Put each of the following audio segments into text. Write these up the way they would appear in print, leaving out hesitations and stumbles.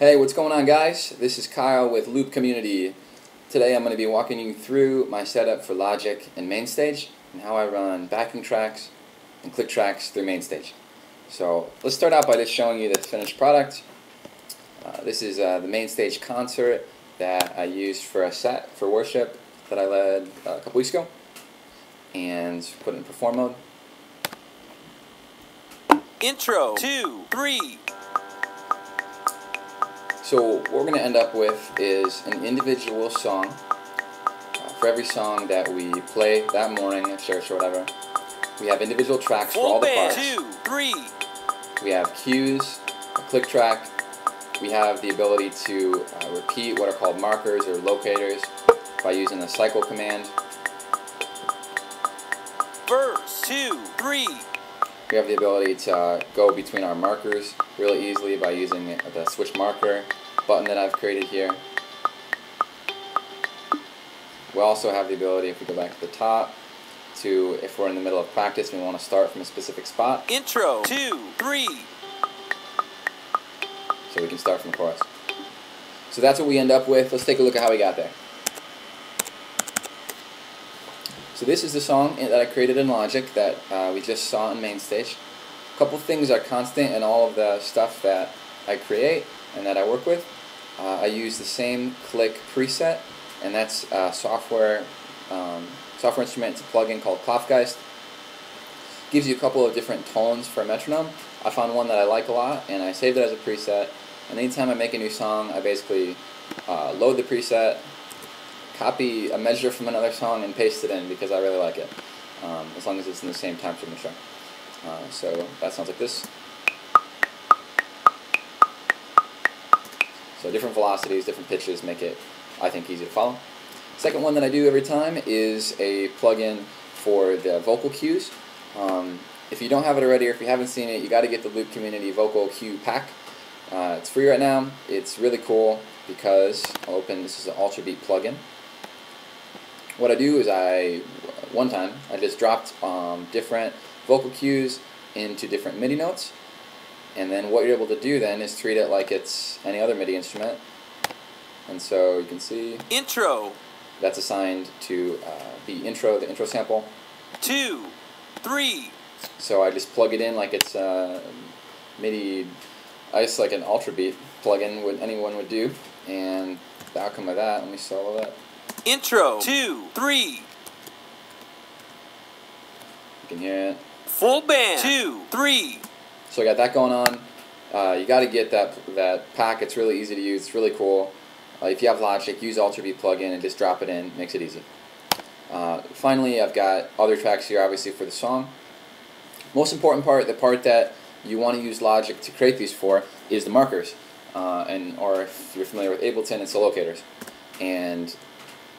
Hey, what's going on, guys? This is Kyle with Loop Community. Today I'm going to be walking you through my setup for Logic and Mainstage and how I run backing tracks and click tracks through Mainstage. So let's start out by just showing you the finished product. This is the Mainstage concert that I used for a set for worship that I led a couple weeks ago and put it in perform mode. Intro 2, 3. So what we're going to end up with is an individual song for every song that we play that morning at church or whatever. We have individual tracks for all the parts. 2, 3. We have cues, a click track. We have the ability to repeat what are called markers or locators by using the cycle command. Verse 2, 3. We have the ability to go between our markers really easily by using the switch marker button that I've created here. We also have the ability, if we go back to the top, to, if we're in the middle of practice and we want to start from a specific spot. Intro 2, 3. So we can start from the chorus. So that's what we end up with. Let's take a look at how we got there. So this is the song that I created in Logic that we just saw in Mainstage. A couple things are constant in all of the stuff that I create and that I work with. I use the same click preset, and that's a software instrument. It's a plugin called Klopfgeist. Gives you a couple of different tones for a metronome. I found one that I like a lot, and I saved it as a preset. And anytime I make a new song, I basically load the preset, copy a measure from another song, and paste it in because I really like it, as long as it's in the same time signature. So that sounds like this. So different velocities, different pitches make it, I think, easy to follow. Second one that I do every time is a plugin for the vocal cues. If you don't have it already, or if you haven't seen it, you got to get the Loop Community Vocal Cue Pack. It's free right now. It's really cool because I'll open, this is an Ultra Beat plugin. What I do is one time I just dropped different vocal cues into different MIDI notes, and then what you're able to do then is treat it like it's any other MIDI instrument. And so you can see Intro that's assigned to the intro sample. 2, 3. So I just plug it in like it's MIDI, just like an Ultra Beat plugin anyone would do, and the outcome of that, let me solo that. Intro 2, 3. You can hear it. Full band 2, 3. So I got that going on. You got to get that pack. It's really easy to use. It's really cool. If you have Logic, use Ultra Beat plugin and just drop it in. Makes it easy. Finally, I've got other tracks here, obviously, for the song. Most important part, the part that you want to use Logic to create these for, is the markers. Or if you're familiar with Ableton, it's the locators. And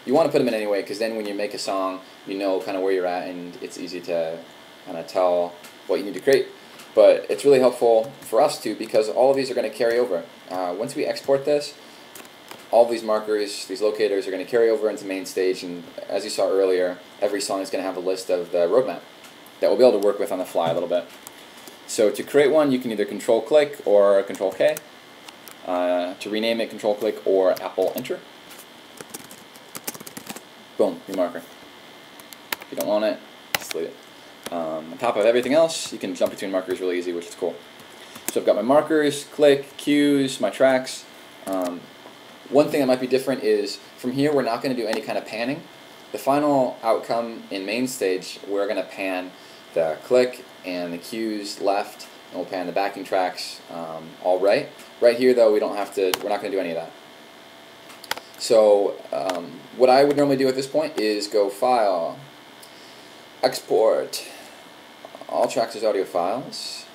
you want to put them in anyway, because then when you make a song, you know kind of where you're at, and it's easy to kind of tell what you need to create. But it's really helpful for us too, because all of these are going to carry over. Once we export this, all of these markers, these locators, are going to carry over into Mainstage, and as you saw earlier, every song is going to have a list of the roadmap that we'll be able to work with on the fly a little bit. So to create one, you can either Control-Click or Control-K. To rename it, Control-Click or Apple Enter. Boom, new marker. If you don't want it, just delete it. On top of everything else, you can jump between markers really easy, which is cool. So I've got my markers, click, cues, my tracks. One thing that might be different is, from here we're not going to do any kind of panning. The final outcome in Mainstage, we're going to pan the click and the cues left, and we'll pan the backing tracks all right. Right here though, we're not going to do any of that. So what I would normally do at this point is go File, Export, all tracks as audio files,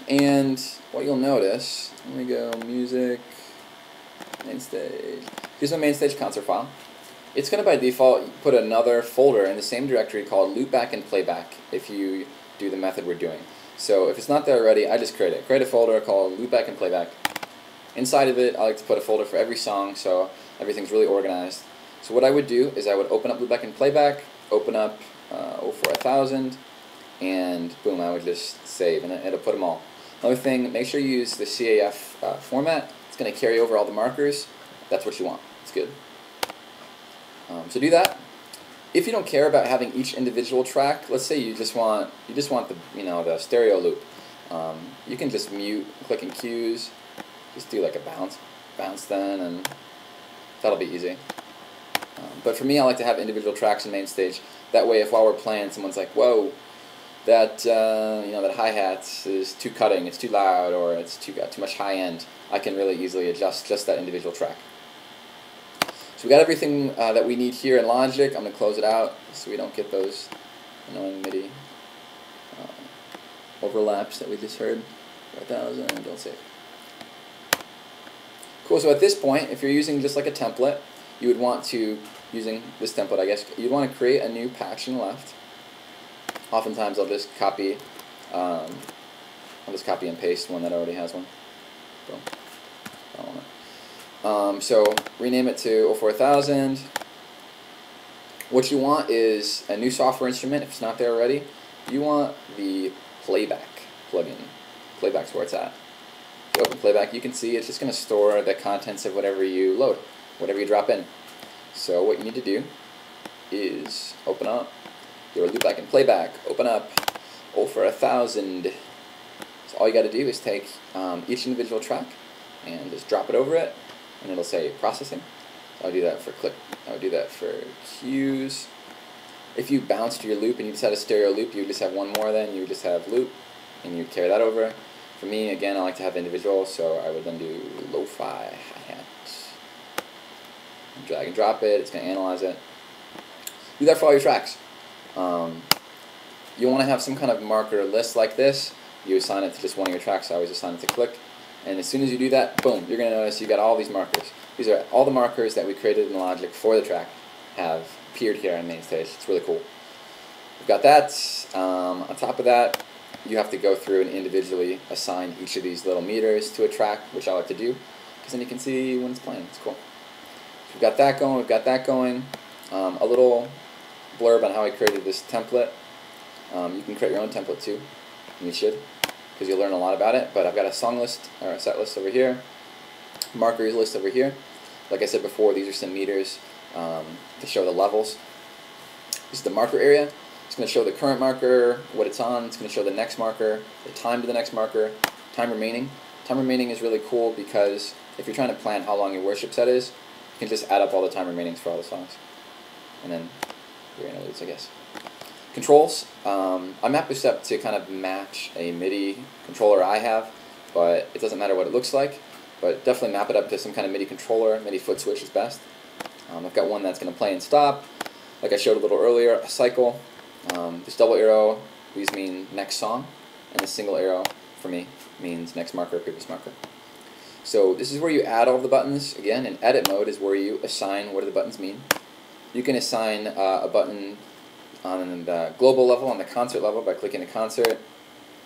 and what you'll notice, let me go Music, Mainstage. Here's my Mainstage concert file. It's going to by default put another folder in the same directory called Loopback and Playback if you do the method we're doing. So if it's not there already, I just create it. Create a folder called Loopback and Playback. Inside of it, I like to put a folder for every song so everything's really organized. So what I would do is I would open up Loopback and Playback, open up 04000, and boom, I would just save, and it'll put them all. Another thing, make sure you use the CAF format. It's going to carry over all the markers. That's what you want. It's good. So do that. If you don't care about having each individual track, let's say you just want the the stereo loop. You can just mute, click in cues, just do like a bounce then, and that'll be easy. But for me, I like to have individual tracks in Mainstage. That way, if while we're playing, someone's like, "Whoa, that that hi-hat is too cutting, it's too loud, or it's got too much high end," I can really easily adjust just that individual track. So we got everything that we need here in Logic. I'm going to close it out so we don't get those annoying MIDI overlaps that we just heard. 5,000, don't save. Cool, so at this point, if you're using just like a template, you would want to, using this template I guess, you'd want to create a new patch on the left. Oftentimes I'll just copy and paste one that already has one. Boom. I don't want it. So rename it to 04000. What you want is a new software instrument if it's not there already. You want the Playback plugin. Playback's where it's at. If you open Playback, you can see it's just going to store the contents of whatever you load, whatever you drop in. So what you need to do is open up your loopback in Playback, open up 04000. So all you got to do is take each individual track and just drop it over it, and it'll say processing. I would do that for click. I would do that for cues. If you bounced your loop and you just had a stereo loop, you would just have one more then. You would just have loop, and you'd carry that over. For me, again, I like to have individual, so I would then do lo-fi hi-hat. Drag and drop it. It's going to analyze it. Do that for all your tracks. You want to have some kind of marker list like this. You assign it to just one of your tracks. I always assign it to click. And as soon as you do that, boom, you're going to notice you got all these markers. These are all the markers that we created in Logic for the track have appeared here on Mainstage. It's really cool. We've got that. On top of that, you have to go through and individually assign each of these little meters to a track, which I like to do, because then you can see when it's playing. It's cool. So we've got that going. We've got that going. A little blurb on how I created this template. You can create your own template too, and you should, because you'll learn a lot about it. But I've got a song list, or a set list over here, markers list over here. Like I said before, these are some meters to show the levels. This is the marker area. It's going to show the current marker, what it's on. It's going to show the next marker, the time to the next marker, time remaining. Time remaining is really cool because if you're trying to plan how long your worship set is, you can just add up all the time remainings for all the songs. And then your interludes, I guess. Controls. I mapped this up to kind of match a MIDI controller I have, but it doesn't matter what it looks like. But definitely map it up to some kind of MIDI controller. MIDI foot switch is best. I've got one that's going to play and stop. Like I showed a little earlier, a cycle. This double arrow, these mean next song, and the single arrow, for me, means next marker, previous marker. So this is where you add all the buttons. Again, in edit mode is where you assign what do the buttons mean. You can assign a button on the global level, on the concert level, by clicking the concert,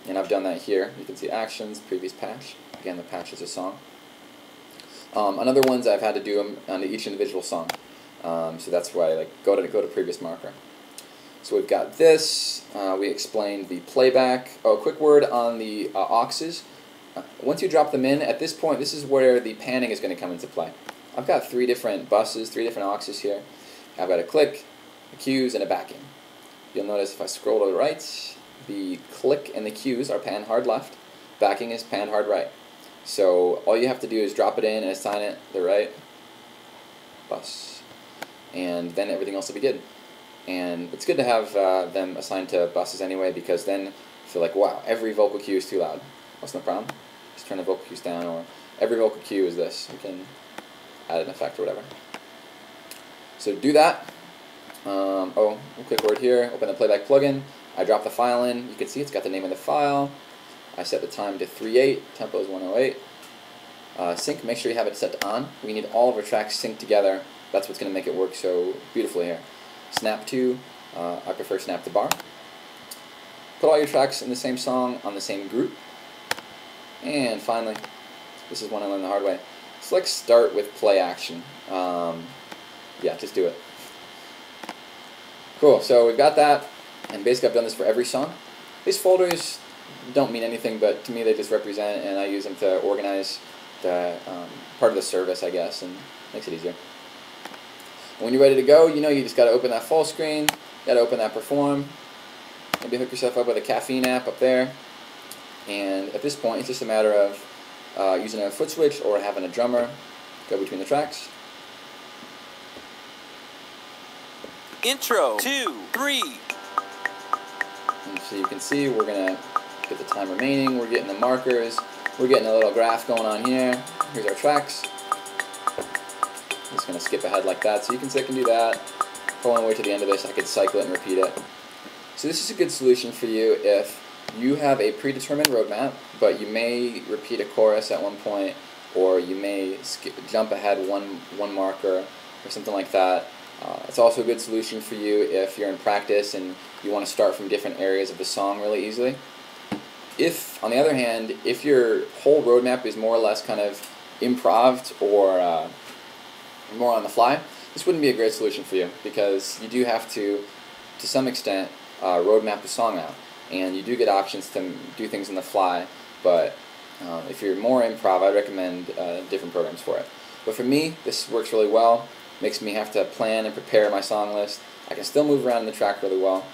and I've done that here. You can see actions, previous patch. Again, the patch is a song. On other ones, I've had to do them on each individual song. So that's why I go to previous marker. So we've got this. We explained the playback. Oh, a quick word on the auxes. Once you drop them in, at this point, this is where the panning is going to come into play. I've got 3 different buses, 3 different auxes here. I've got a click, a cues, and a backing. You'll notice if I scroll to the right, the click and the cues are pan hard left. Backing is pan hard right. So all you have to do is drop it in and assign it the right bus. And then everything else will be good. And it's good to have them assigned to buses anyway, because then you feel like, wow, every vocal cue is too loud. What's the problem? Just turn the vocal cues down, or every vocal cue is this. You can add an effect or whatever. So do that. Oh, a quick word here. Open the Playback plugin. I drop the file in. You can see it's got the name of the file. I set the time to 3/8. Tempo is 108. Sync, make sure you have it set to on. We need all of our tracks synced together. That's what's going to make it work so beautifully here. Snap to, I prefer snap to bar. Put all your tracks in the same song on the same group. And finally, this is one I learned the hard way. Select start with play action. Yeah, just do it. Cool, so we've got that, and basically I've done this for every song. These folders, don't mean anything, but to me they just represent, and I use them to organize the part of the service, I guess, and makes it easier. When you're ready to go, you know you just got to open that full screen, got to open that perform, maybe hook yourself up with a caffeine app up there, and at this point it's just a matter of using a foot switch or having a drummer go between the tracks. Intro 2, 3. And so you can see we're going to get the time remaining, we're getting the markers, we're getting a little graph going on here. Here's our tracks. I'm just going to skip ahead like that, so you can see I can do that. Pulling away to the end of this, I could cycle it and repeat it. So this is a good solution for you if you have a predetermined roadmap, but you may repeat a chorus at one point, or you may jump ahead one marker, or something like that. It's also a good solution for you if you're in practice and you want to start from different areas of the song really easily. If, on the other hand, if your whole roadmap is more or less kind of improv'd or more on the fly, this wouldn't be a great solution for you, because you do have to some extent, roadmap the song out. And you do get options to do things on the fly, but if you're more improv, I'd recommend different programs for it. But for me, this works really well. Makes me have to plan and prepare my song list. I can still move around in the track really well.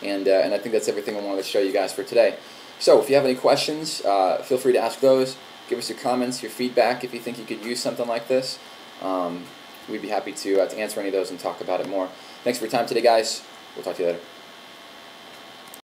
And I think that's everything I wanted to show you guys for today. So if you have any questions, feel free to ask those. Give us your comments, your feedback if you think you could use something like this. We'd be happy to answer any of those and talk about it more. Thanks for your time today, guys. We'll talk to you later.